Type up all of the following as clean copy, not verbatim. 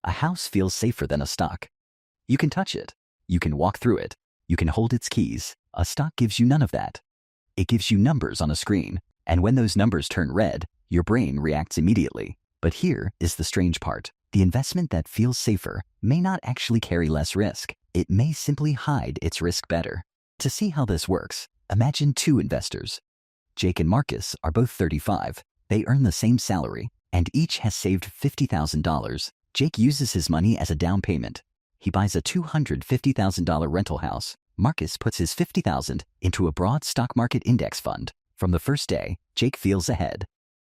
A house feels safer than a stock. You can touch it. You can walk through it. You can hold its keys. A stock gives you none of that. It gives you numbers on a screen, and when those numbers turn red, your brain reacts immediately. But here is the strange part. The investment that feels safer may not actually carry less risk. It may simply hide its risk better. To see how this works, imagine two investors. Jake and Marcus are both 35. They earn the same salary, and each has saved $50,000. Jake uses his money as a down payment. He buys a $250,000 rental house. Marcus puts his $50,000 into a broad stock market index fund. From the first day, Jake feels ahead.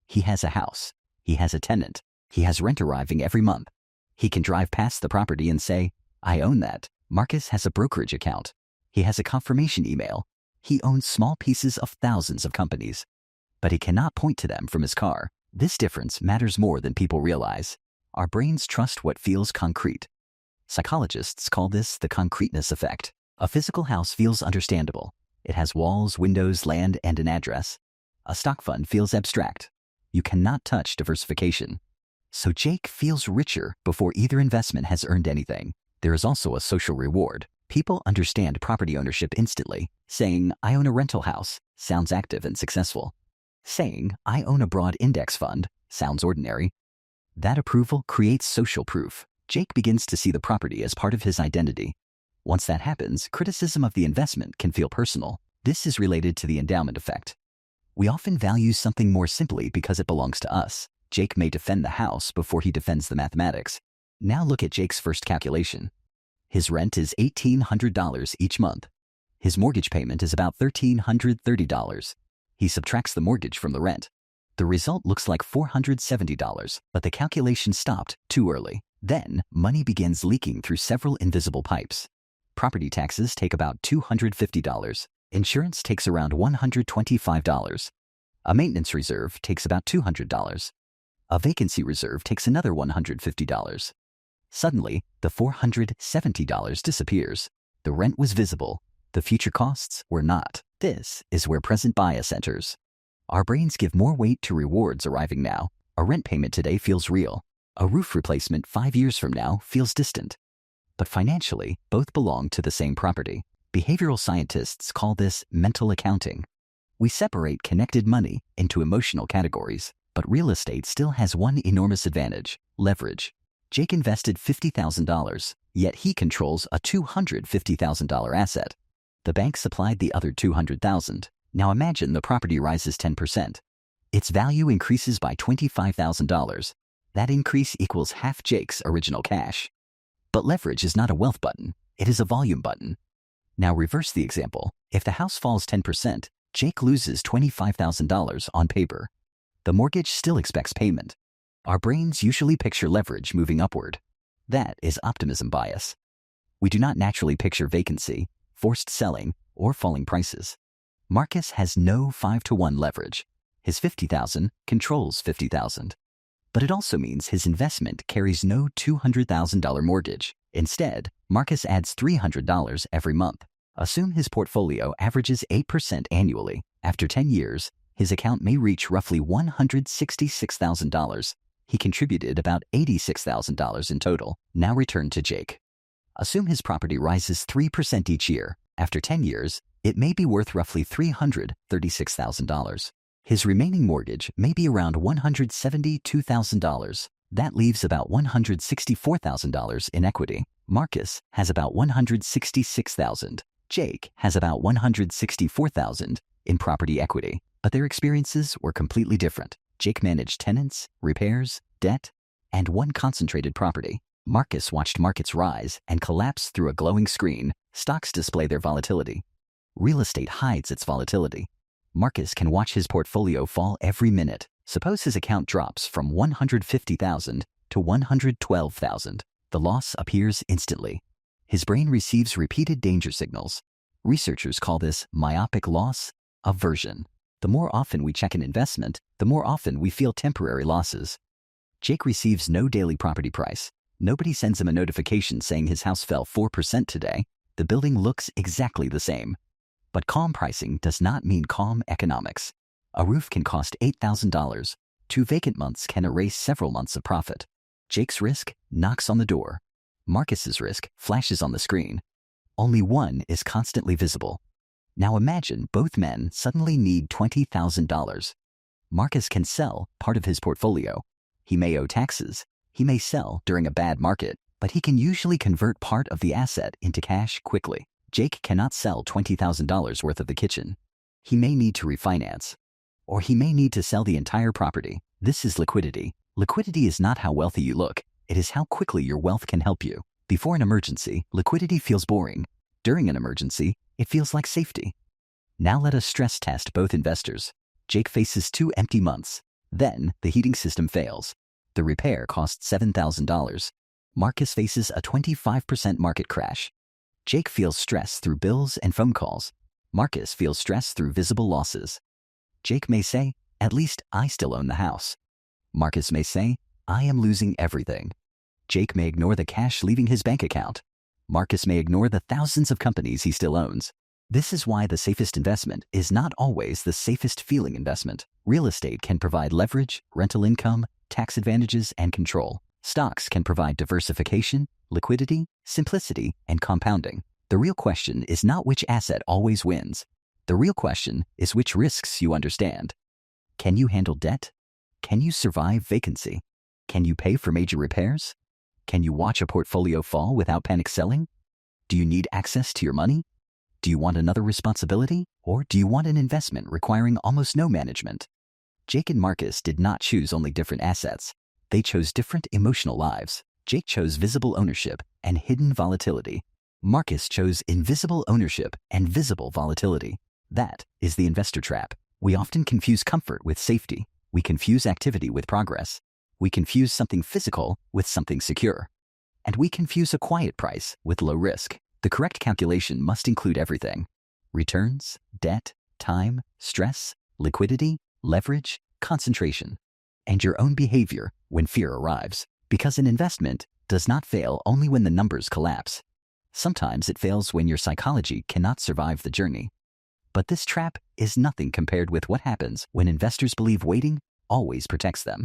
He has a house. He has a tenant. He has rent arriving every month. He can drive past the property and say, "I own that." Marcus has a brokerage account. He has a confirmation email. He owns small pieces of thousands of companies, but he cannot point to them from his car. This difference matters more than people realize. Our brains trust what feels concrete. Psychologists call this the concreteness effect. A physical house feels understandable. It has walls, windows, land, and an address. A stock fund feels abstract. You cannot touch diversification. So Jake feels richer before either investment has earned anything. There is also a social reward. People understand property ownership instantly. Saying, "I own a rental house," sounds active and successful. Saying, "I own a broad index fund," sounds ordinary. That approval creates social proof. Jake begins to see the property as part of his identity. Once that happens, criticism of the investment can feel personal. This is related to the endowment effect. We often value something more simply because it belongs to us. Jake may defend the house before he defends the mathematics. Now look at Jake's first calculation. His rent is $1,800 each month. His mortgage payment is about $1,330. He subtracts the mortgage from the rent. The result looks like $470, but the calculation stopped too early. Then, money begins leaking through several invisible pipes. Property taxes take about $250. Insurance takes around $125. A maintenance reserve takes about $200. A vacancy reserve takes another $150. Suddenly, the $470 disappears. The rent was visible. The future costs were not. This is where present bias enters. Our brains give more weight to rewards arriving now. A rent payment today feels real. A roof replacement 5 years from now feels distant. But financially, both belong to the same property. Behavioral scientists call this mental accounting. We separate connected money into emotional categories, but real estate still has one enormous advantage: leverage. Jake invested $50,000, yet he controls a $250,000 asset. The bank supplied the other $200,000. Now imagine the property rises 10%. Its value increases by $25,000. That increase equals half Jake's original cash. But leverage is not a wealth button. It is a volume button. Now reverse the example. If the house falls 10%, Jake loses $25,000 on paper. The mortgage still expects payment. Our brains usually picture leverage moving upward. That is optimism bias. We do not naturally picture vacancy, forced selling, or falling prices. Marcus has no 5-to-1 leverage. His $50,000 controls $50,000. But it also means his investment carries no $200,000 mortgage. Instead, Marcus adds $300 every month. Assume his portfolio averages 8% annually. After 10 years, his account may reach roughly $166,000. He contributed about $86,000 in total. Now return to Jake. Assume his property rises 3% each year. After 10 years, it may be worth roughly $336,000. His remaining mortgage may be around $172,000. That leaves about $164,000 in equity. Marcus has about $166,000. Jake has about $164,000 in property equity. But their experiences were completely different. Jake managed tenants, repairs, debt, and one concentrated property. Marcus watched markets rise and collapse through a glowing screen. Stocks display their volatility. Real estate hides its volatility. Marcus can watch his portfolio fall every minute. Suppose his account drops from $150,000 to $112,000. The loss appears instantly. His brain receives repeated danger signals. Researchers call this myopic loss aversion. The more often we check an investment, the more often we feel temporary losses. Jake receives no daily property price. Nobody sends him a notification saying his house fell 4% today. The building looks exactly the same. But calm pricing does not mean calm economics. A roof can cost $8,000. 2 vacant months can erase several months of profit. Jake's risk knocks on the door. Marcus's risk flashes on the screen. Only one is constantly visible. Now imagine both men suddenly need $20,000. Marcus can sell part of his portfolio. He may owe taxes. He may sell during a bad market, but he can usually convert part of the asset into cash quickly. Jake cannot sell $20,000 worth of the kitchen. He may need to refinance, or he may need to sell the entire property. This is liquidity. Liquidity is not how wealthy you look. It is how quickly your wealth can help you. Before an emergency, liquidity feels boring. During an emergency, it feels like safety. Now let us stress test both investors. Jake faces 2 empty months. Then the heating system fails. The repair costs $7,000. Marcus faces a 25% market crash. Jake feels stress through bills and phone calls. Marcus feels stress through visible losses. Jake may say, "At least I still own the house." Marcus may say, "I am losing everything." Jake may ignore the cash leaving his bank account. Marcus may ignore the thousands of companies he still owns. This is why the safest investment is not always the safest feeling investment. Real estate can provide leverage, rental income, tax advantages, and control. Stocks can provide diversification, liquidity, simplicity, and compounding. The real question is not which asset always wins. The real question is which risks you understand. Can you handle debt? Can you survive vacancy? Can you pay for major repairs? Can you watch a portfolio fall without panic selling? Do you need access to your money? Do you want another responsibility? Or do you want an investment requiring almost no management? Jake and Marcus did not choose only different assets. They chose different emotional lives. Jake chose visible ownership and hidden volatility. Marcus chose invisible ownership and visible volatility. That is the investor trap. We often confuse comfort with safety. We confuse activity with progress. We confuse something physical with something secure. And we confuse a quiet price with low risk. The correct calculation must include everything: returns, debt, time, stress, liquidity, leverage, concentration, and your own behavior when fear arrives. Because an investment does not fail only when the numbers collapse. Sometimes it fails when your psychology cannot survive the journey. But this trap is nothing compared with what happens when investors believe waiting always protects them.